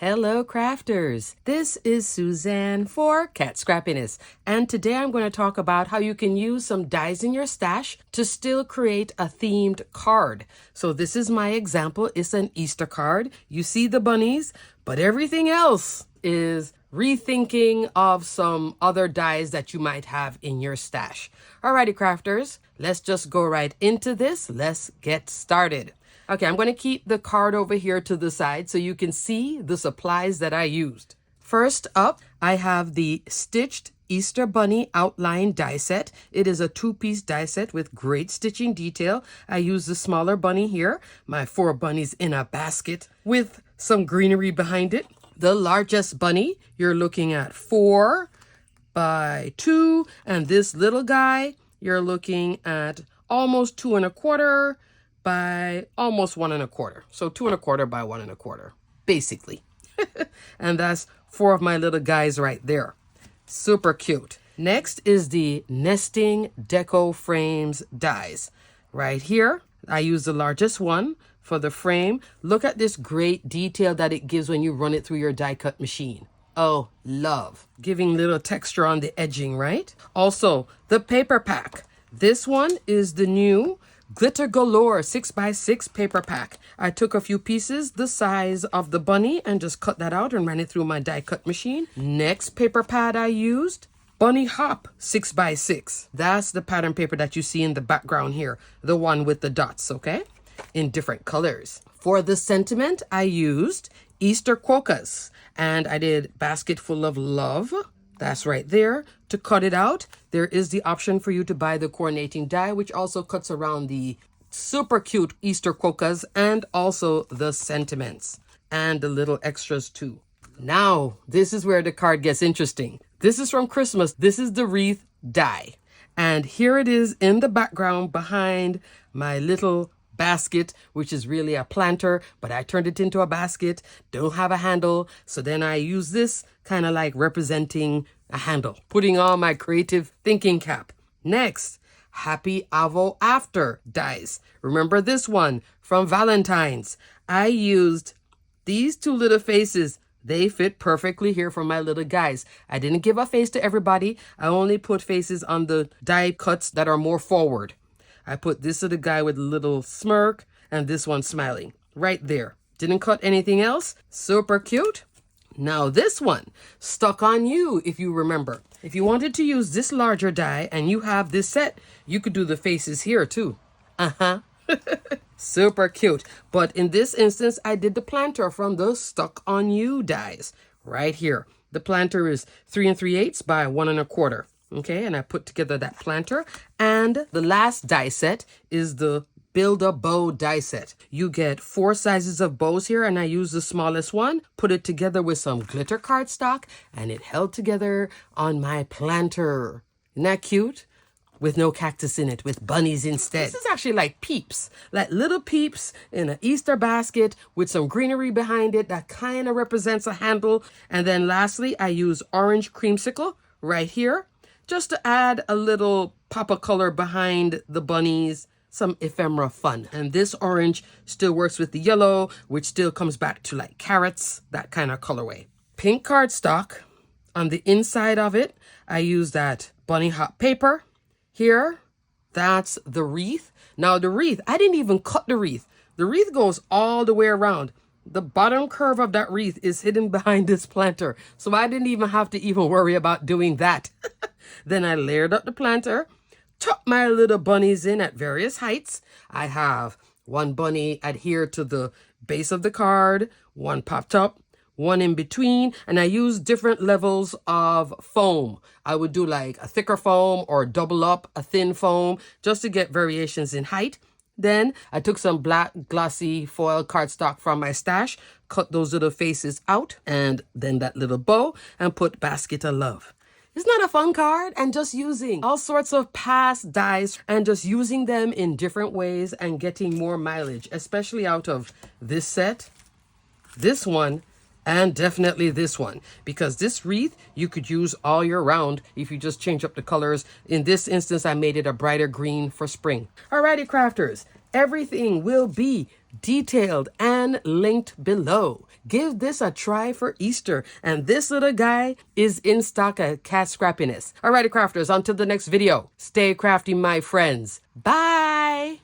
Hello crafters, this is Suzanne for Cat Scrappiness, and today I'm going to talk about how you can use some dies in your stash to still create a themed card. So this is my example. It's an Easter card. You see the bunnies, but everything else is rethinking of some other dies that you might have in your stash. Alrighty crafters, let's just go right into this. Let's get started. Okay, I'm going to keep the card over here to the side so you can see the supplies that I used. First up, I have the Stitched Easter Bunny Outline die set. It is a two-piece die set with great stitching detail. I use the smaller bunny here, my 4 bunnies in a basket with some greenery behind it. The largest bunny, you're looking at 4 by 2, and this little guy, you're looking at almost 2 1/4 by almost 1 1/4. So 2 1/4 by 1 1/4, basically. And that's 4 of my little guys right there. Super cute. Next is the Nesting Deco Frames dies. Right here, I use the largest one for the frame. Look at this great detail that it gives when you run it through your die cut machine. Oh, love. Giving little texture on the edging, right? Also, the paper pack. This one is the new Glitter Galore 6x6 paper pack. I took a few pieces the size of the bunny and just cut that out and ran it through my die cut machine. Next paper pad I used, Bunny Hop 6x6. That's the pattern paper that you see in the background here. The one with the dots, okay? In different colors. For the sentiment, I used Easter Quokkas. And I did Basket Full of Love. That's right there. To cut it out, there is the option for you to buy the coordinating die, which also cuts around the super cute Easter quokkas and also the sentiments and the little extras too. Now, this is where the card gets interesting. This is from Christmas. This is the wreath die. And here it is in the background behind my little basket, which is really a planter, but I turned it into a basket. Don't have a handle, so then I use this kind of like representing a handle, putting on my creative thinking cap. Next, Happy Avo After dies. Remember this one from Valentine's. I used these 2 little faces. They fit perfectly here for my little guys. I didn't give a face to everybody. I only put faces on the die cuts that are more forward. I put this little guy with a little smirk and this one smiling right there. Didn't cut anything else. Super cute. Now this one, Stuck on You, if you remember. If you wanted to use this larger die and you have this set, you could do the faces here too. Super cute. But in this instance, I did the planter from the Stuck on You dies right here. The planter is 3 3/8 by 1 1/4. Okay, and I put together that planter. And the last die set is the Build a Bow die set. You get 4 sizes of bows here, and I use the smallest one, put it together with some glitter cardstock, and it held together on my planter. Isn't that cute? With no cactus in it, with bunnies instead. This is actually like peeps, like little peeps in an Easter basket with some greenery behind it that kind of represents a handle. And then lastly, I use orange creamsicle right here, just to add a little pop of color behind the bunnies, some ephemera fun. And this orange still works with the yellow, which still comes back to like carrots, that kind of colorway. Pink cardstock. On the inside of it, I use that Bunny Hop paper. Here, that's the wreath. Now the wreath, I didn't even cut the wreath. The wreath goes all the way around. The bottom curve of that wreath is hidden behind this planter. So I didn't even have to even worry about doing that. Then I layered up the planter, tucked my little bunnies in at various heights. I have 1 bunny adhered to the base of the card, 1 popped up, 1 in between, and I use different levels of foam. I would do like a thicker foam or double up a thin foam just to get variations in height. Then I took some black glossy foil cardstock from my stash, cut those little faces out, and then that little bow, and put Basket of Love. Isn't that a fun card? And just using all sorts of past dies and just using them in different ways and getting more mileage, especially out of this set, this one, and definitely this one, because this wreath you could use all year round if you just change up the colors. In this instance, I made it a brighter green for spring. Alrighty, crafters, everything will be detailed and linked below. Give this a try for Easter. And this little guy is in stock at Cat Scrappiness. Alrighty, crafters, until the next video. Stay crafty, my friends. Bye!